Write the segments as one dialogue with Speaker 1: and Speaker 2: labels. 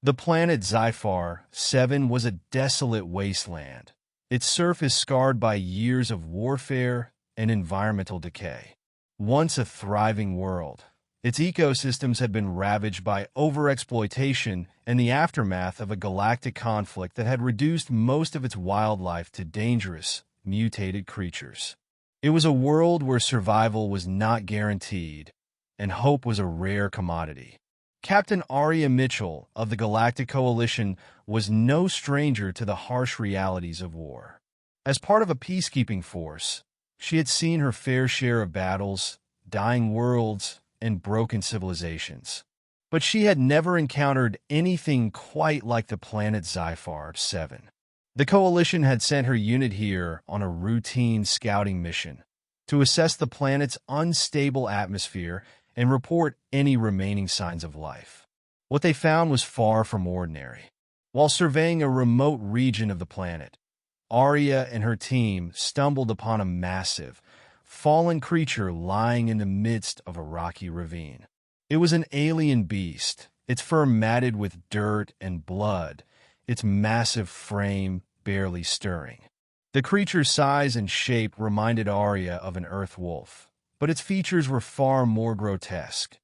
Speaker 1: The planet Zyphar 7 was a desolate wasteland, its surface scarred by years of warfare and environmental decay. Once a thriving world, its ecosystems had been ravaged by overexploitation and the aftermath of a galactic conflict that had reduced most of its wildlife to dangerous, mutated creatures. It was a world where survival was not guaranteed, and hope was a rare commodity. Captain Aria Mitchell of the Galactic Coalition was no stranger to the harsh realities of war. As part of a peacekeeping force, she had seen her fair share of battles, dying worlds, and broken civilizations. But she had never encountered anything quite like the planet Zyphar 7. The Coalition had sent her unit here on a routine scouting mission to assess the planet's unstable atmosphere and report any remaining signs of life. What they found was far from ordinary. While surveying a remote region of the planet, Arya and her team stumbled upon a massive, fallen creature lying in the midst of a rocky ravine. It was an alien beast, its fur matted with dirt and blood, its massive frame barely stirring. The creature's size and shape reminded Arya of an earth wolf, but its features were far more grotesque.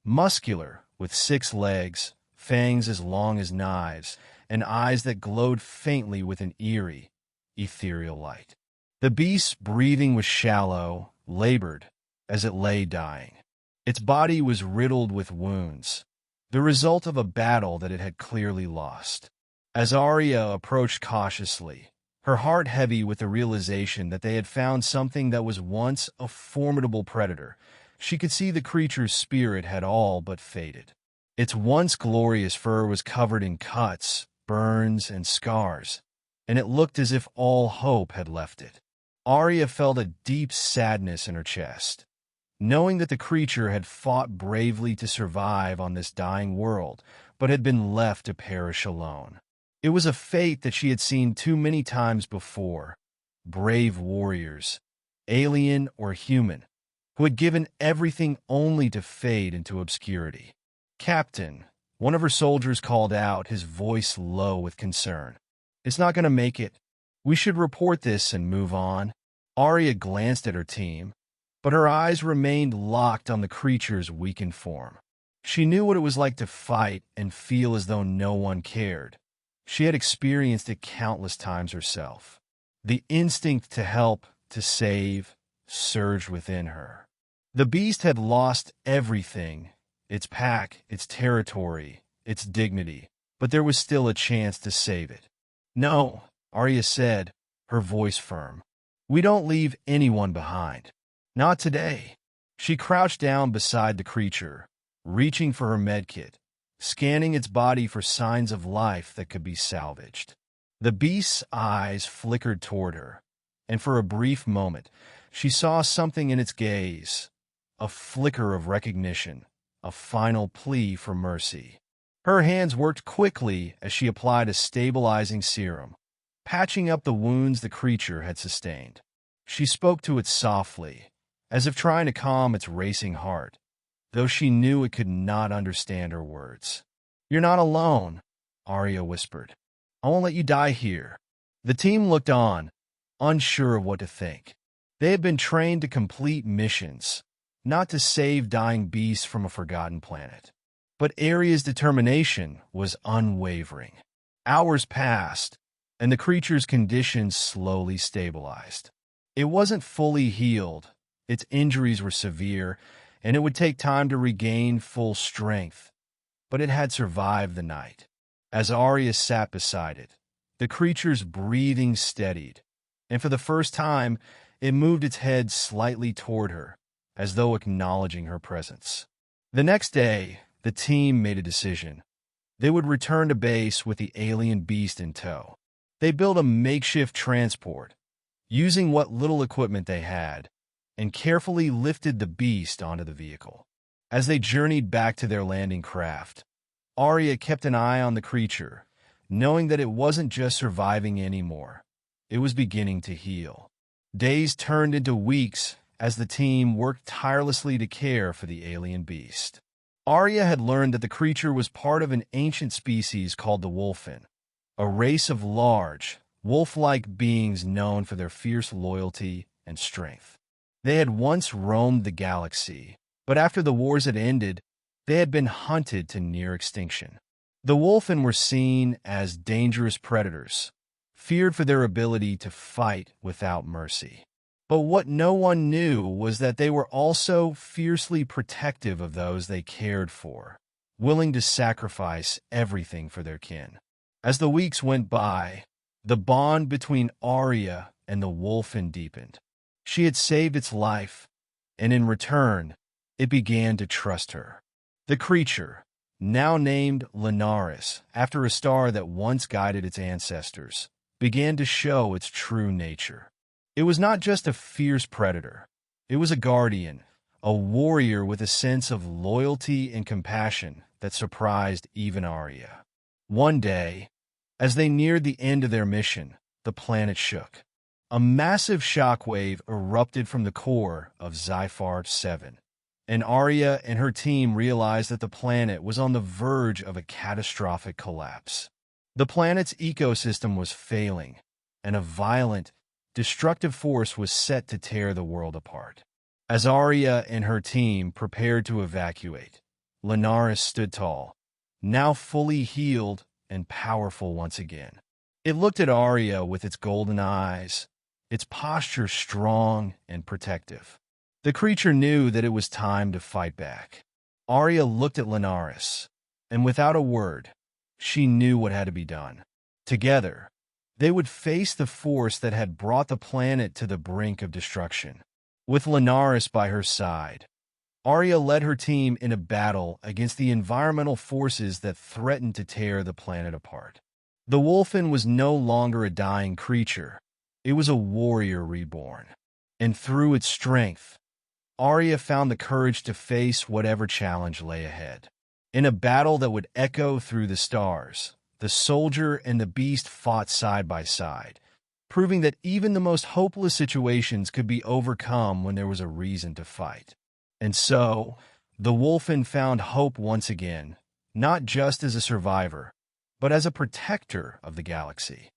Speaker 1: Muscular, with 6 legs, fangs as long as knives, and eyes that glowed faintly with an eerie, ethereal light. The beast's breathing was shallow, labored, as it lay dying. Its body was riddled with wounds, the result of a battle that it had clearly lost. As Arya approached cautiously, her heart heavy with the realization that they had found something that was once a formidable predator, she could see the creature's spirit had all but faded. Its once glorious fur was covered in cuts, burns, and scars, and it looked as if all hope had left it. Arya felt a deep sadness in her chest, knowing that the creature had fought bravely to survive on this dying world, but had been left to perish alone. It was a fate that she had seen too many times before. Brave warriors, alien or human, who had given everything only to fade into obscurity. "Captain," one of her soldiers called out, his voice low with concern. "It's not going to make it. We should report this and move on." Arya glanced at her team, but her eyes remained locked on the creature's weakened form. She knew what it was like to fight and feel as though no one cared. She had experienced it countless times herself. The instinct to help, to save, surged within her. The beast had lost everything, its pack, its territory, its dignity, but there was still a chance to save it. "No," Arya said, her voice firm. "We don't leave anyone behind. Not today." She crouched down beside the creature, reaching for her medkit, scanning its body for signs of life that could be salvaged. The beast's eyes flickered toward her, and for a brief moment, she saw something in its gaze, a flicker of recognition, a final plea for mercy. Her hands worked quickly as she applied a stabilizing serum, patching up the wounds the creature had sustained. She spoke to it softly, as if trying to calm its racing heart, though she knew it could not understand her words. "You're not alone," Arya whispered. "I won't let you die here." The team looked on, unsure of what to think. They had been trained to complete missions, not to save dying beasts from a forgotten planet. But Arya's determination was unwavering. Hours passed, and the creature's condition slowly stabilized. It wasn't fully healed, its injuries were severe, and it would take time to regain full strength, but it had survived the night. As Arya sat beside it, the creature's breathing steadied, and for the first time, it moved its head slightly toward her, as though acknowledging her presence. The next day, the team made a decision. They would return to base with the alien beast in tow. They built a makeshift transport, using what little equipment they had, and carefully lifted the beast onto the vehicle. As they journeyed back to their landing craft, Arya kept an eye on the creature, knowing that it wasn't just surviving anymore. It was beginning to heal. Days turned into weeks as the team worked tirelessly to care for the alien beast. Arya had learned that the creature was part of an ancient species called the wolfen, a race of large, wolf-like beings known for their fierce loyalty and strength. They had once roamed the galaxy, but after the wars had ended, they had been hunted to near extinction. The wolfen were seen as dangerous predators, feared for their ability to fight without mercy. But what no one knew was that they were also fiercely protective of those they cared for, willing to sacrifice everything for their kin. As the weeks went by, the bond between Arya and the wolfen deepened. She had saved its life, and in return, it began to trust her. The creature, now named Linares, after a star that once guided its ancestors, began to show its true nature. It was not just a fierce predator. It was a guardian, a warrior with a sense of loyalty and compassion that surprised even Arya. One day, as they neared the end of their mission, the planet shook. A massive shockwave erupted from the core of SCi-Fi 7, and Arya and her team realized that the planet was on the verge of a catastrophic collapse. The planet's ecosystem was failing, and a violent, destructive force was set to tear the world apart. As Arya and her team prepared to evacuate, Linares stood tall, now fully healed and powerful once again. It looked at Arya with its golden eyes, its posture strong and protective. The creature knew that it was time to fight back. Arya looked at Linares, and without a word, she knew what had to be done. Together, they would face the force that had brought the planet to the brink of destruction. With Linares by her side, Arya led her team in a battle against the environmental forces that threatened to tear the planet apart. The wolfen was no longer a dying creature. It was a warrior reborn. And through its strength, Arya found the courage to face whatever challenge lay ahead. In a battle that would echo through the stars, the soldier and the beast fought side by side, proving that even the most hopeless situations could be overcome when there was a reason to fight. And so, the wolfen found hope once again, not just as a survivor, but as a protector of the galaxy.